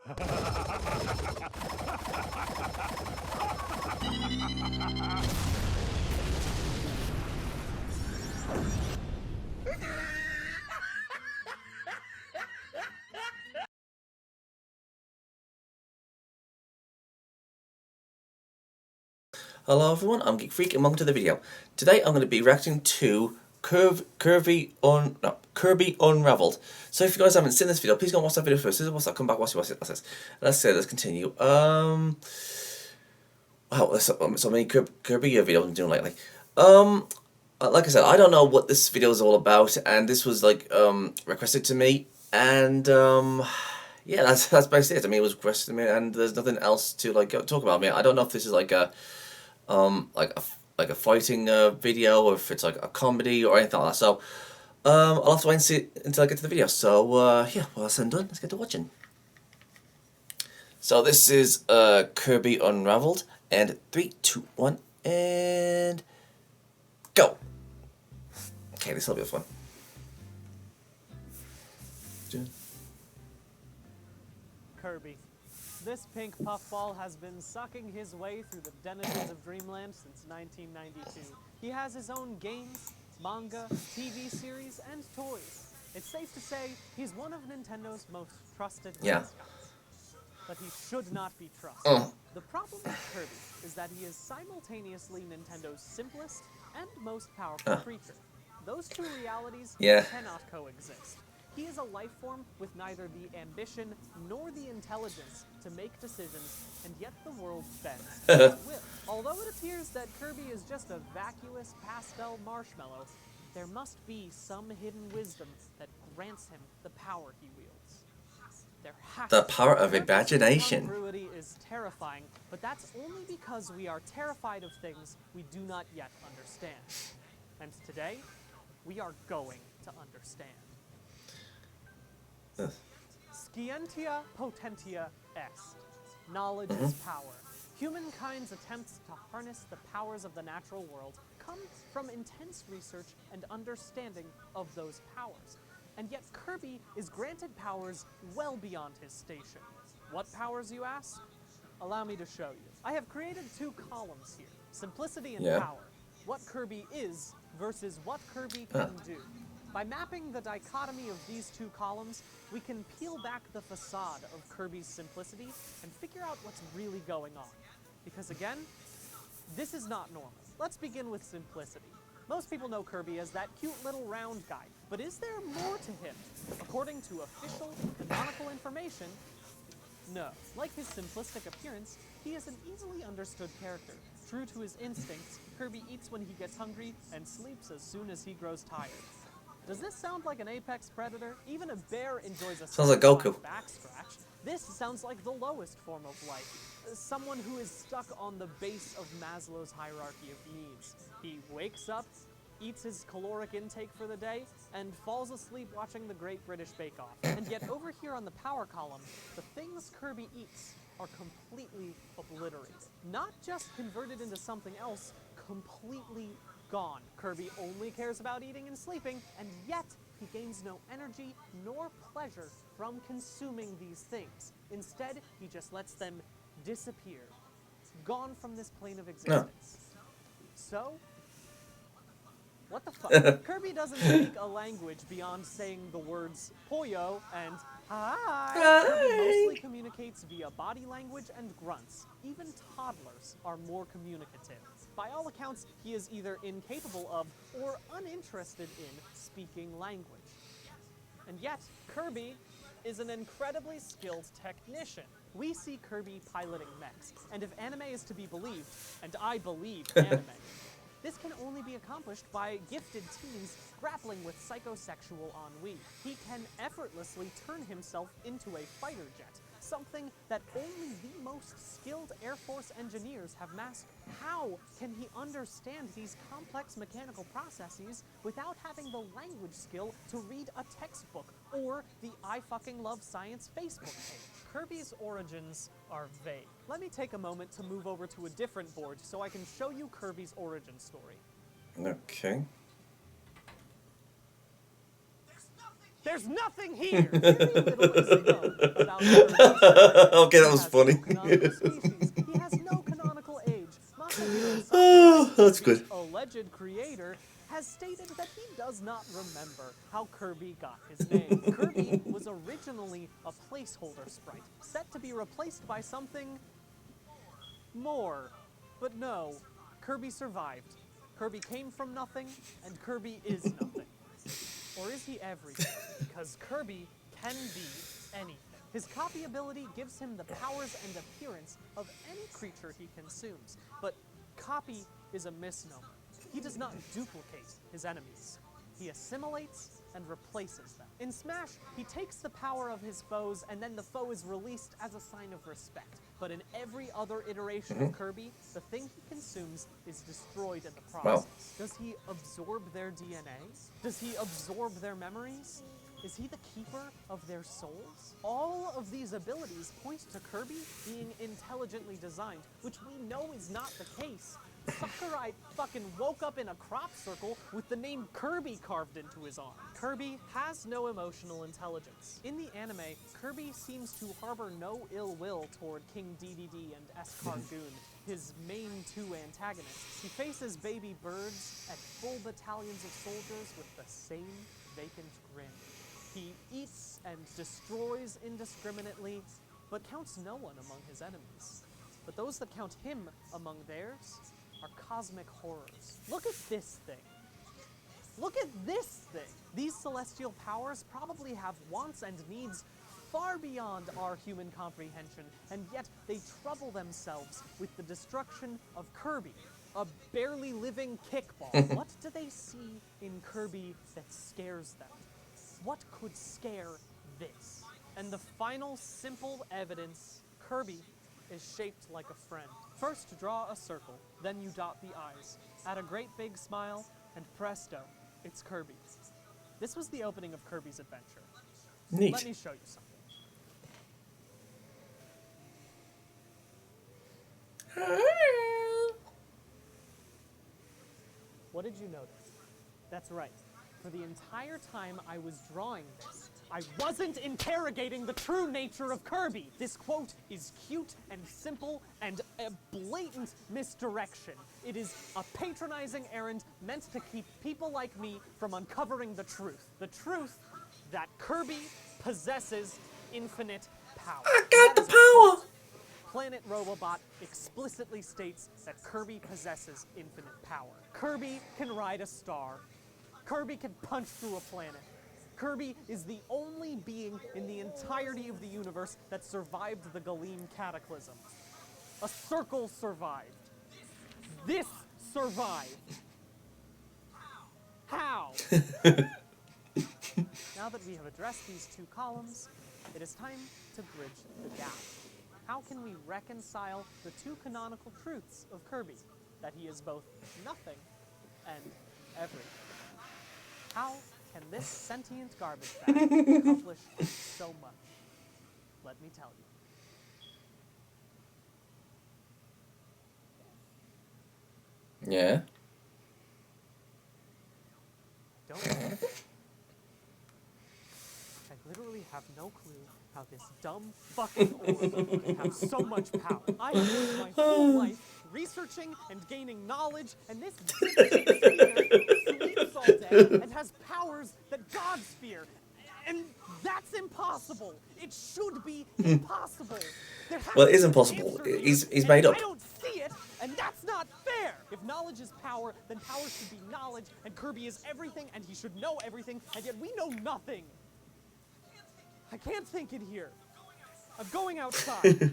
Hello everyone, I'm Geek Freak and welcome to the video. Today I'm going to be reacting to Kirby Unraveled. So if you guys haven't seen this video, please go and watch that video first. Watch that, come back, watch this. Let's continue. Wow, there's so many Kirby videos I'm doing lately. Like I said, I don't know what this video is all about, and this was like requested to me, and yeah, that's basically it. I mean, it was requested to me, and there's nothing else to like talk about. I mean, I don't know if this is like a like a fighting video, or if it's like a comedy or anything like that. So I'll have to wait and see until I get to the video. So yeah, well, that's done. Let's get to watching. So this is Kirby Unraveled, and 3, 2, 1, and go. Okay, this will be fun. Kirby. This pink puffball has been sucking his way through the denizens of Dreamland since 1992. He has his own games, manga, TV series, and toys. It's safe to say he's one of Nintendo's most trusted mascots. But he should not be trusted. The problem with Kirby is that he is simultaneously Nintendo's simplest and most powerful creature. Those two realities cannot coexist. He is a life form with neither the ambition nor the intelligence to make decisions, and yet the world bends to his will. Although it appears that Kirby is just a vacuous pastel marshmallow, there must be some hidden wisdom that grants him the power he wields. The power of imagination. Congruity is terrifying, but that's only because we are terrified of things we do not yet understand. And today, we are going to understand. Scientia potentia est. Knowledge is power. Humankind's attempts to harness the powers of the natural world come from intense research and understanding of those powers. And yet Kirby is granted powers well beyond his station. What powers, you ask? Allow me to show you. I have created two columns here, simplicity and power. What Kirby is versus what Kirby can do. By mapping the dichotomy of these two columns, we can peel back the facade of Kirby's simplicity and figure out what's really going on. Because again, this is not normal. Let's begin with simplicity. Most people know Kirby as that cute little round guy, but is there more to him? According to official, canonical information, no. Like his simplistic appearance, he is an easily understood character. True to his instincts, Kirby eats when he gets hungry and sleeps as soon as he grows tired. Does this sound like an apex predator? Even a bear enjoys a sounds like Goku. Back scratch. This sounds like the lowest form of life. Someone who is stuck on the base of Maslow's hierarchy of needs. He wakes up, eats his caloric intake for the day, and falls asleep watching the Great British Bake Off. And yet over here on the power column, the things Kirby eats are completely obliterated. Not just converted into something else, completely gone. Kirby only cares about eating and sleeping, and yet he gains no energy nor pleasure from consuming these things. Instead, he just lets them disappear, gone from this plane of existence. So, what the fuck? Kirby doesn't speak a language beyond saying the words Poyo and hi. Kirby mostly communicates via body language and grunts. Even toddlers are more communicative. By all accounts, he is either incapable of or uninterested in speaking language. And yet, Kirby is an incredibly skilled technician. We see Kirby piloting mechs, and if anime is to be believed, and I believe anime, this can only be accomplished by gifted teens grappling with psychosexual ennui. He can effortlessly turn himself into a fighter jet, something that only the most skilled Air Force engineers have mastered. How can he understand these complex mechanical processes without having the language skill to read a textbook or the I fucking love science Facebook page? Kirby's origins are vague. Let me take a moment to move over to a different board so I can show you Kirby's origin story. Okay. There's nothing here! Very little is known about Kirby. Okay, that He was has funny. no canonical species. He has no canonical age. Masahiro Oh, Sakurai, that's the good. alleged creator, has stated that he does not remember how Kirby got his name. Kirby was originally a placeholder sprite, set to be replaced by something more. But no, Kirby survived. Kirby came from nothing, and Kirby is nothing. Or is he everything? Because Kirby can be anything. His copy ability gives him the powers and appearance of any creature he consumes, but copy is a misnomer. He does not duplicate his enemies. He assimilates and replaces them. In Smash, he takes the power of his foes and then the foe is released as a sign of respect. But in every other iteration of Kirby, the thing he consumes is destroyed in the process. Wow. Does he absorb their DNA? Does he absorb their memories? Is he the keeper of their souls? All of these abilities point to Kirby being intelligently designed, which we know is not the case. Sakurai fucking woke up in a crop circle with the name Kirby carved into his arm. Kirby has no emotional intelligence. In the anime, Kirby seems to harbor no ill will toward King Dedede and Escar Goon, his main two antagonists. He faces baby birds and full battalions of soldiers with the same vacant grin. He eats and destroys indiscriminately, but counts no one among his enemies. But those that count him among theirs are cosmic horrors. Look at this thing. Look at this thing. These celestial powers probably have wants and needs far beyond our human comprehension, and yet they trouble themselves with the destruction of Kirby, a barely living kickball. What do they see in Kirby that scares them? What could scare this? And the final simple evidence, Kirby is shaped like a friend. First draw a circle, then you dot the I's. Add a great big smile, and presto, it's Kirby. This was the opening of Kirby's adventure. Neat. Let me show you something. What did you notice? That's right. For the entire time I was drawing this, I wasn't interrogating the true nature of Kirby. This quote is cute and simple and a blatant misdirection. It is a patronizing errand meant to keep people like me from uncovering the truth. The truth that Kirby possesses infinite power. I got That the is a power! quote. Planet Robobot explicitly states that Kirby possesses infinite power. Kirby can ride a star. Kirby can punch through a planet. Kirby is the only being in the entirety of the universe that survived the Galeem Cataclysm. A circle survived. This survived. How? Now that we have addressed these two columns, it is time to bridge the gap. How can we reconcile the two canonical truths of Kirby, that he is both nothing and everything? How can this sentient garbage bag accomplish so much? Let me tell you. Yeah. Don't worry. I literally have no clue how this dumb fucking orb can have so much power. I have lived my whole life researching and gaining knowledge, and this dipshit sphere sleeps all day and has powers that gods fear. And that's impossible. It should be impossible. There has Well, it to is be an impossible. answer here, He's and made up. I don't see it, and that's not fair. If knowledge is power, then power should be knowledge, and Kirby is everything, and he should know everything, and yet we know nothing. I can't think in here. I'm going outside.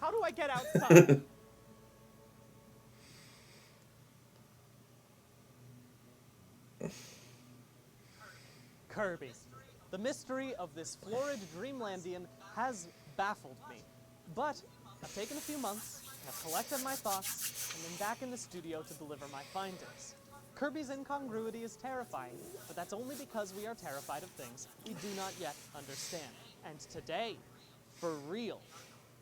How do I get outside? Kirby. The mystery of this florid dreamlandian has baffled me. But I've taken a few months, I've collected my thoughts, and I'm back in the studio to deliver my findings. Kirby's incongruity is terrifying, but that's only because we are terrified of things we do not yet understand. And today, for real,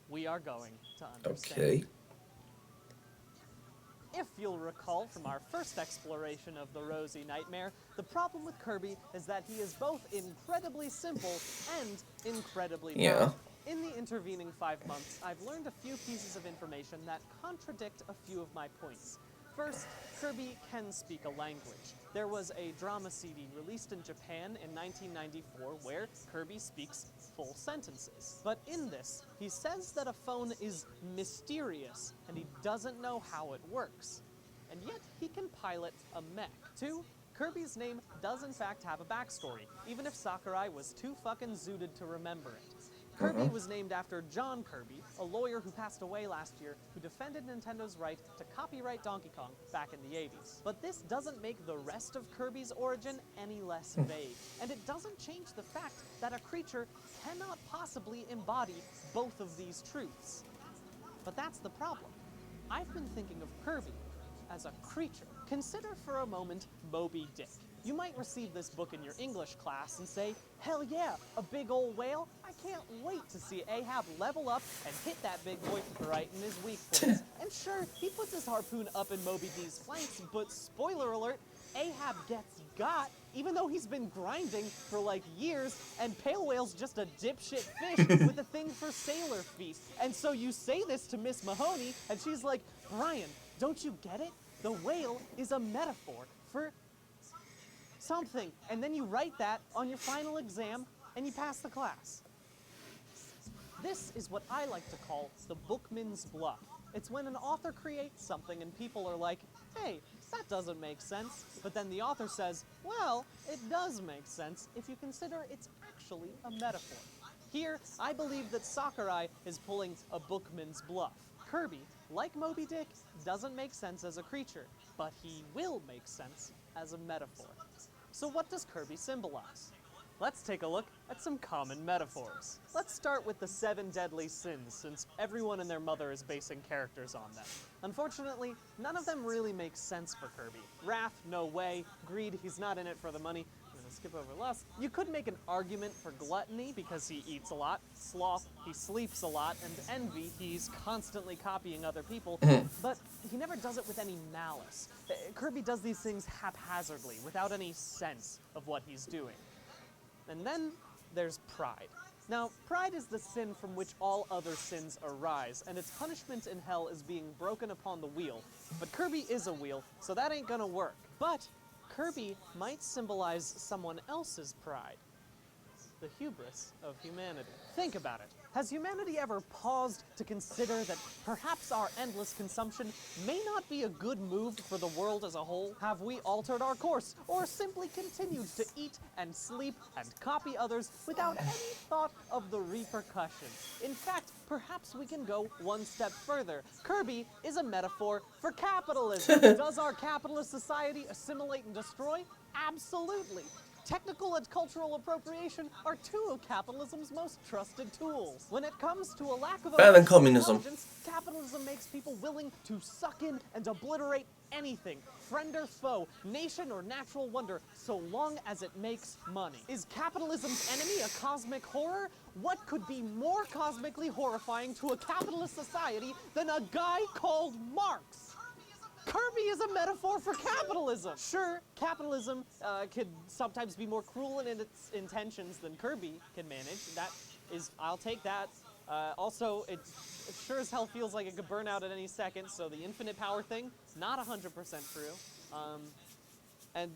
we are going to understand. Okay. If you'll recall from our first exploration of the Rosy Nightmare, the problem with Kirby is that he is both incredibly simple and incredibly powerful. In the intervening 5 months, I've learned a few pieces of information that contradict a few of my points. First, Kirby can speak a language. There was a drama CD released in Japan in 1994 where Kirby speaks full sentences. But in this, he says that a phone is mysterious and he doesn't know how it works. And yet, he can pilot a mech. 2, Kirby's name does in fact have a backstory, even if Sakurai was too fucking zooted to remember it. Kirby was named after John Kirby, a lawyer who passed away last year who defended Nintendo's right to copyright Donkey Kong back in the 80s. But this doesn't make the rest of Kirby's origin any less vague, and it doesn't change the fact that a creature cannot possibly embody both of these truths. But that's the problem. I've been thinking of Kirby as a creature. Consider for a moment Moby Dick. You might receive this book in your English class and say, hell yeah, a big old whale? I can't wait to see Ahab level up and hit that big boy right in his weak points. And sure, he puts his harpoon up in Moby Dick's flanks, but spoiler alert, Ahab gets got, even though he's been grinding for like years, and Pale Whale's just a dipshit fish with a thing for sailor feet. And so you say this to Miss Mahoney, and she's like, Brian, don't you get it? The whale is a metaphor for something, and then you write that on your final exam, and you pass the class. This is what I like to call the bookman's bluff. It's when an author creates something and people are like, hey, that doesn't make sense. But then the author says, well, it does make sense if you consider it's actually a metaphor. Here, I believe that Sakurai is pulling a bookman's bluff. Kirby, like Moby Dick, doesn't make sense as a creature, but he will make sense as a metaphor. So what does Kirby symbolize? Let's take a look at some common metaphors. Let's start with the 7 deadly sins, since everyone and their mother is basing characters on them. Unfortunately, none of them really make sense for Kirby. Wrath, no way. Greed, he's not in it for the money. I'm gonna skip over lust. You could make an argument for gluttony, because he eats a lot. Sloth, he sleeps a lot. And envy, he's constantly copying other people. But he never does it with any malice. Kirby does these things haphazardly, without any sense of what he's doing. And then there's pride. Now, pride is the sin from which all other sins arise, and its punishment in hell is being broken upon the wheel. But Kirby is a wheel, so that ain't gonna work. But Kirby might symbolize someone else's pride. The hubris of humanity. Think about it. Has humanity ever paused to consider that perhaps our endless consumption may not be a good move for the world as a whole? Have we altered our course, or simply continued to eat and sleep and copy others without any thought of the repercussions? In fact, perhaps we can go one step further. Kirby is a metaphor for capitalism. Does our capitalist society assimilate and destroy? Absolutely. Technical and cultural appropriation are 2 of capitalism's most trusted tools. When it comes to a lack of Better than communism. capitalism makes people willing to suck in and obliterate anything, friend or foe, nation or natural wonder, so long as it makes money. Is capitalism's enemy a cosmic horror? What could be more cosmically horrifying to a capitalist society than a guy called Marx? Kirby is a metaphor for capitalism. Sure, capitalism could sometimes be more cruel in its intentions than Kirby can manage. That is, I'll take that. Also, it sure as hell feels like it could burn out at any second, so the infinite power thing, not 100% true. And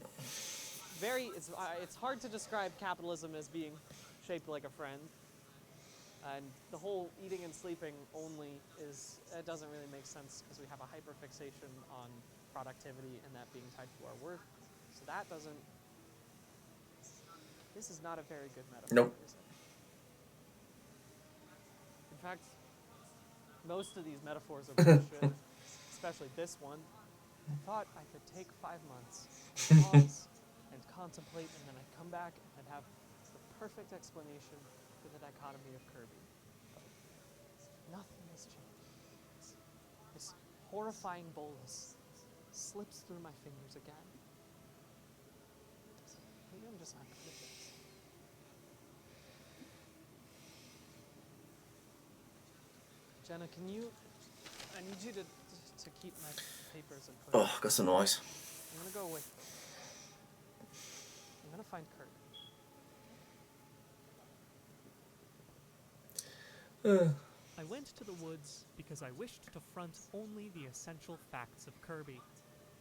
it's hard to describe capitalism as being shaped like a friend. And the whole eating and sleeping only it doesn't really make sense because we have a hyperfixation on productivity and that being tied to our worth. So that doesn't, this is not a very good metaphor. Nope. Is it? In fact, most of these metaphors are bullshit, especially this one. I thought I could take 5 months and pause and contemplate, and then I'd come back and I'd have the perfect explanation for the dichotomy of Kirby. But nothing has changed. This horrifying bolus slips through my fingers again. Maybe I'm just not good at this. Jenna, I need you to to keep my papers and put. Oh, got some noise. I'm gonna go away first. I'm gonna find Kirby. I went to the woods because I wished to front only the essential facts of Kirby.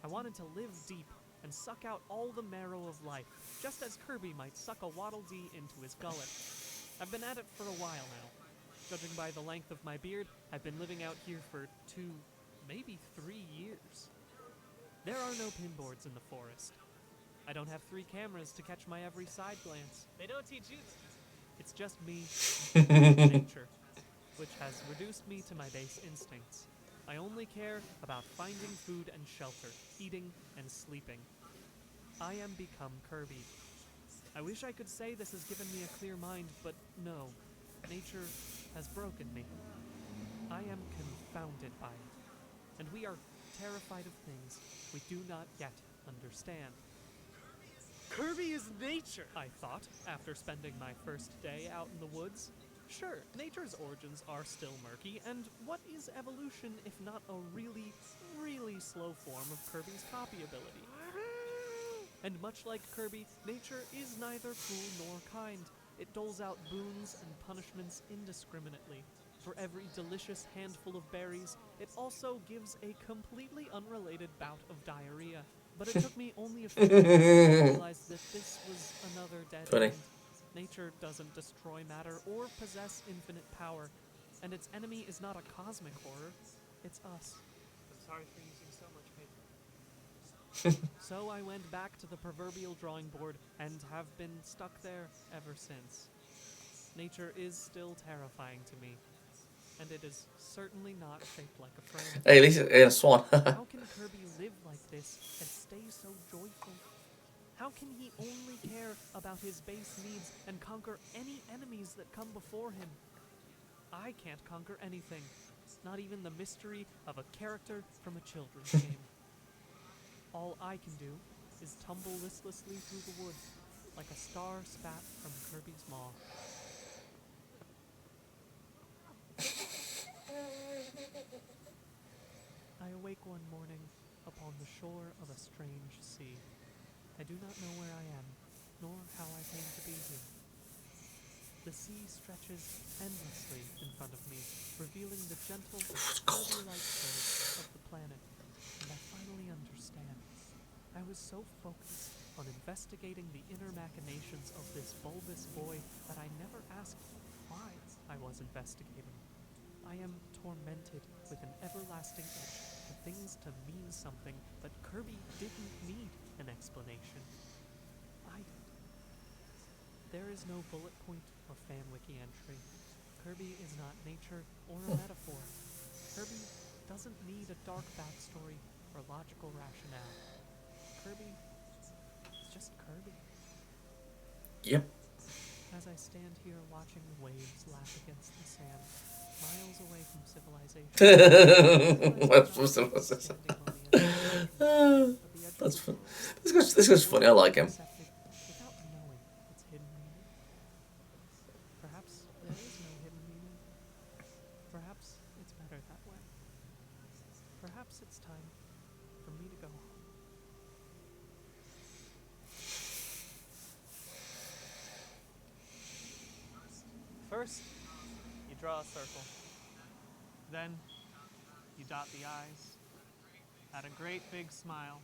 I wanted to live deep and suck out all the marrow of life, just as Kirby might suck a Waddle Dee into his gullet. I've been at it for a while now. Judging by the length of my beard, I've been living out here for 2, maybe 3 years. There are no pinboards in the forest. I don't have 3 cameras to catch my every side glance. They don't teach you. It's just me and nature, which has reduced me to my base instincts. I only care about finding food and shelter, eating and sleeping. I am become Kirby. I wish I could say this has given me a clear mind, but no. Nature has broken me. I am confounded by it, and we are terrified of things we do not yet understand. Kirby is nature, I thought, after spending my first day out in the woods. Sure, nature's origins are still murky, and what is evolution if not a really, really slow form of Kirby's copy ability? And much like Kirby, nature is neither cruel nor kind. It doles out boons and punishments indiscriminately. For every delicious handful of berries, it also gives a completely unrelated bout of diarrhea. But it took me only a few minutes to realize that this was another dead end. Nature doesn't destroy matter or possess infinite power, and its enemy is not a cosmic horror, it's us. I'm sorry for using so much paper. So I went back to the proverbial drawing board and have been stuck there ever since. Nature is still terrifying to me, and it is certainly not shaped like a frame. Hey, at least it's a swan. How can Kirby live like this and stay so joyful? How can he only care about his base needs and conquer any enemies that come before him? I can't conquer anything, not even the mystery of a character from a children's game. All I can do is tumble listlessly through the woods, like a star spat from Kirby's maw. I awake one morning upon the shore of a strange sea. I do not know where I am, nor how I came to be here. The sea stretches endlessly in front of me, revealing the gentle, silver-like curves of the planet, and I finally understand. I was so focused on investigating the inner machinations of this bulbous boy that I never asked why I was investigating. I am tormented with an everlasting itch for things to mean something, but Kirby didn't need an explanation. I did. There is no bullet point or fanwiki entry. Kirby is not nature or a metaphor. Kirby doesn't need a dark backstory or logical rationale. Kirby is just Kirby. Yep. As I stand here watching the waves lap against the sand, miles away from civilization. That's fun. This guy's funny. I like him. Without knowing its hidden meaning. Perhaps there is no hidden meaning. Perhaps it's better that way. Perhaps it's time for me to go home. First, you draw a circle. Then, you dot the I's. Add a great big smile.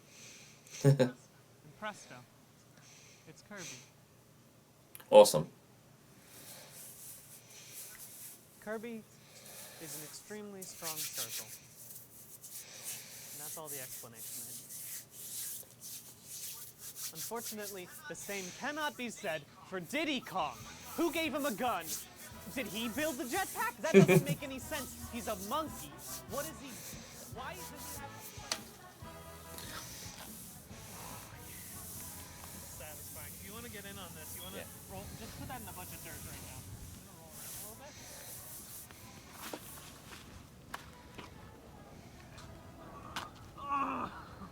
And presto, it's Kirby. Awesome. Kirby is an extremely strong circle. And that's all the explanation I need. Unfortunately, the same cannot be said for Diddy Kong. Who gave him a gun? Did he build the jetpack? That doesn't make any sense. He's a monkey. What is he? Why does he have... Satisfying. If you want to get in on this, you want to roll... Just put that in a bunch of dirt right now. I'm going to roll around a little bit.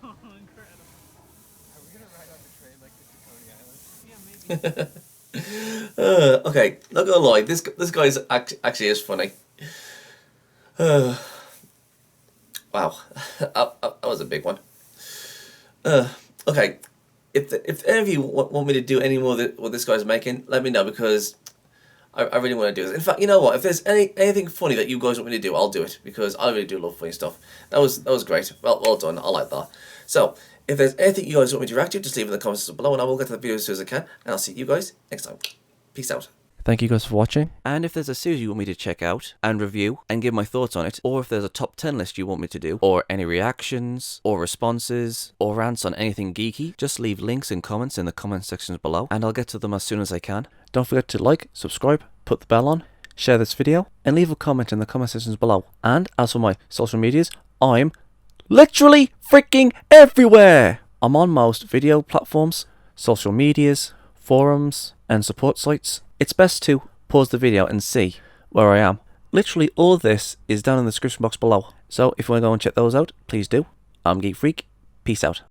Oh, incredible. Are we gonna ride on the train like this to Coney Island? Yeah, maybe. Okay, not gonna lie, this guy's actually is funny. Wow, that was a big one. Okay, if any of you want me to do any more of what this guy's making, let me know, because I really want to do this. In fact, you know what? If there's anything funny that you guys want me to do, I'll do it, because I really do love funny stuff. That was great. Well done. I like that. So if there's anything you guys want me to react to, just leave it in the comments below, and I will get to the video as soon as I can. And I'll see you guys next time. Peace out. Thank you guys for watching. And if there's a series you want me to check out and review and give my thoughts on it, or if there's a top 10 list you want me to do, or any reactions, or responses, or rants on anything geeky, just leave links and comments in the comment sections below, and I'll get to them as soon as I can. Don't forget to like, subscribe, put the bell on, share this video, and leave a comment in the comment sections below. And as for my social medias, I'm literally freaking everywhere! I'm on most video platforms, social medias, forums, and support sites. It's best to pause the video and see where I am. Literally all this is down in the description box below. So if you want to go and check those out, please do. I'm Geek Freak. Peace out.